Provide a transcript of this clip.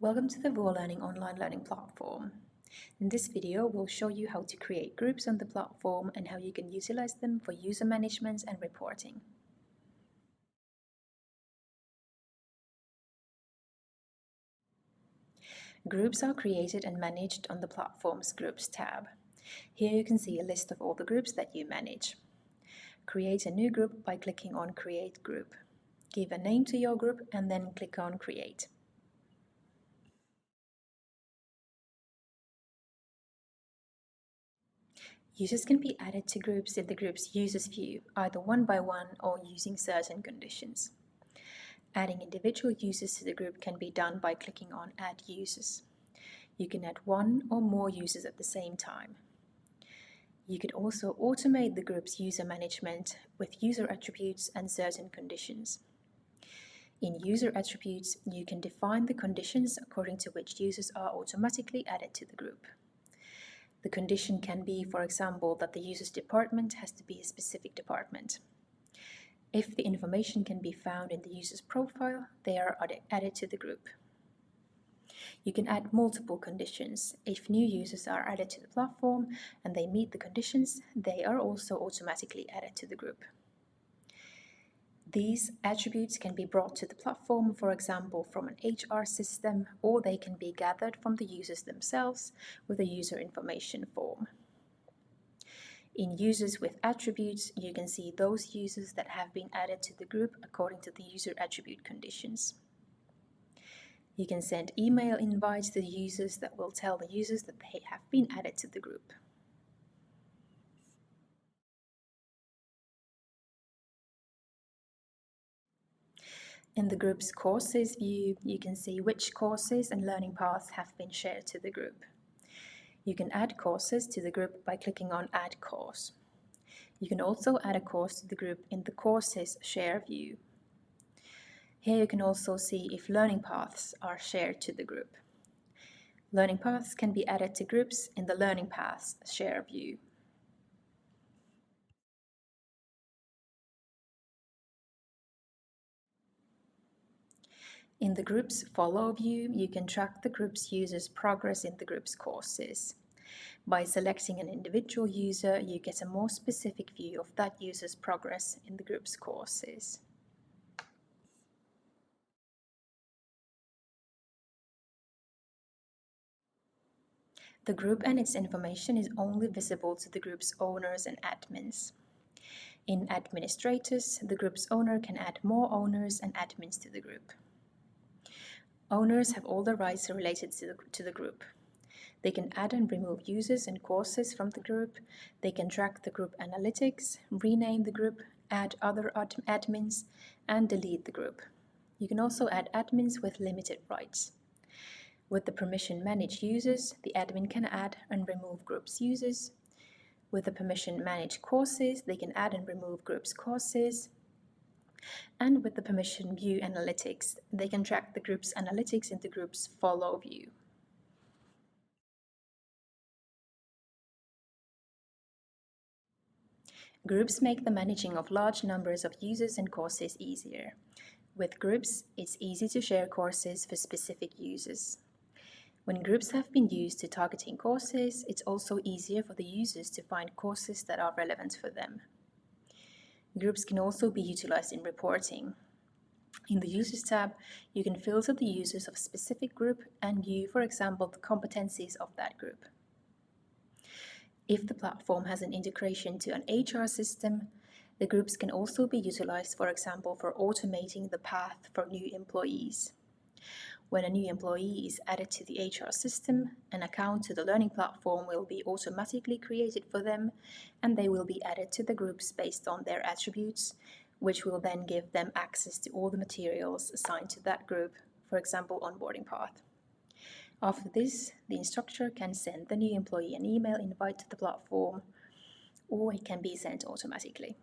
Welcome to the Vuolearning online learning platform. In this video, we'll show you how to create groups on the platform and how you can utilize them for user management and reporting. Groups are created and managed on the platform's Groups tab. Here you can see a list of all the groups that you manage. Create a new group by clicking on Create Group. Give a name to your group and then click on Create. Users can be added to groups in the group's users view, either one by one or using certain conditions. Adding individual users to the group can be done by clicking on Add Users. You can add one or more users at the same time. You could also automate the group's user management with user attributes and certain conditions. In user attributes, you can define the conditions according to which users are automatically added to the group. The condition can be, for example, that the user's department has to be a specific department. If the information can be found in the user's profile, they are added to the group. You can add multiple conditions. If new users are added to the platform and they meet the conditions, they are also automatically added to the group. These attributes can be brought to the platform, for example, from an HR system, or they can be gathered from the users themselves with a user information form. In users with attributes, you can see those users that have been added to the group according to the user attribute conditions. You can send email invites to the users that will tell the users that they have been added to the group. In the group's courses view, you can see which courses and learning paths have been shared to the group. You can add courses to the group by clicking on Add Course. You can also add a course to the group in the Courses Share view. Here you can also see if learning paths are shared to the group. Learning paths can be added to groups in the Learning Paths Share view. In the group's Follow view, you can track the group's users' progress in the group's courses. By selecting an individual user, you get a more specific view of that user's progress in the group's courses. The group and its information is only visible to the group's owners and admins. In Administrators, the group's owner can add more owners and admins to the group. Owners have all the rights related to the group. They can add and remove users and courses from the group. They can track the group analytics, rename the group, add other admins, and delete the group. You can also add admins with limited rights. With the permission Manage Users, the admin can add and remove groups' users. With the permission Manage Courses, they can add and remove groups' courses. And with the permission View Analytics, they can track the group's analytics in the group's Follow view. Groups make the managing of large numbers of users and courses easier. With groups, it's easy to share courses for specific users. When groups have been used to targeting courses, it's also easier for the users to find courses that are relevant for them. Groups can also be utilized in reporting. In the Users tab, you can filter the users of a specific group and view, for example, the competencies of that group. If the platform has an integration to an HR system, the groups can also be utilized, for example, for automating the path for new employees. When a new employee is added to the HR system, an account to the learning platform will be automatically created for them, and they will be added to the groups based on their attributes, which will then give them access to all the materials assigned to that group, for example, onboarding path. After this, the instructor can send the new employee an email invite to the platform, or it can be sent automatically.